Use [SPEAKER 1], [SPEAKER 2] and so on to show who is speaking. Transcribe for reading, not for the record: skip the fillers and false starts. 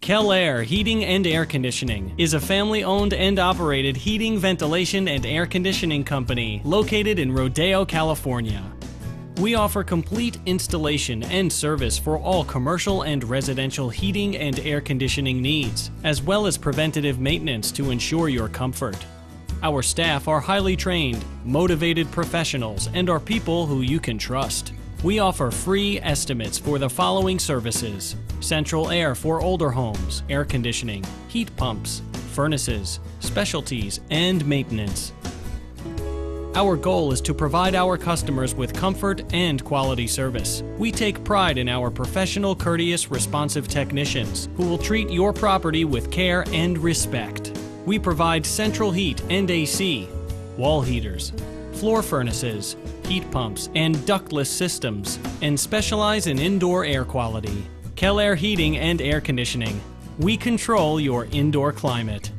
[SPEAKER 1] Kel-Aire Heating and Air Conditioning is a family-owned and operated heating, ventilation, and air conditioning company located in Rodeo, California. We offer complete installation and service for all commercial and residential heating and air conditioning needs, as well as preventative maintenance to ensure your comfort. Our staff are highly trained, motivated professionals, and are people who you can trust. We offer free estimates for the following services: central air for older homes, air conditioning, heat pumps, furnaces, specialties, and maintenance. Our goal is to provide our customers with comfort and quality service. We take pride in our professional, courteous, responsive technicians who will treat your property with care and respect. We provide central heat and AC, wall heaters, floor furnaces, heat pumps, and ductless systems, and specialize in indoor air quality. Kel-Aire Heating and Air Conditioning. We control your indoor climate.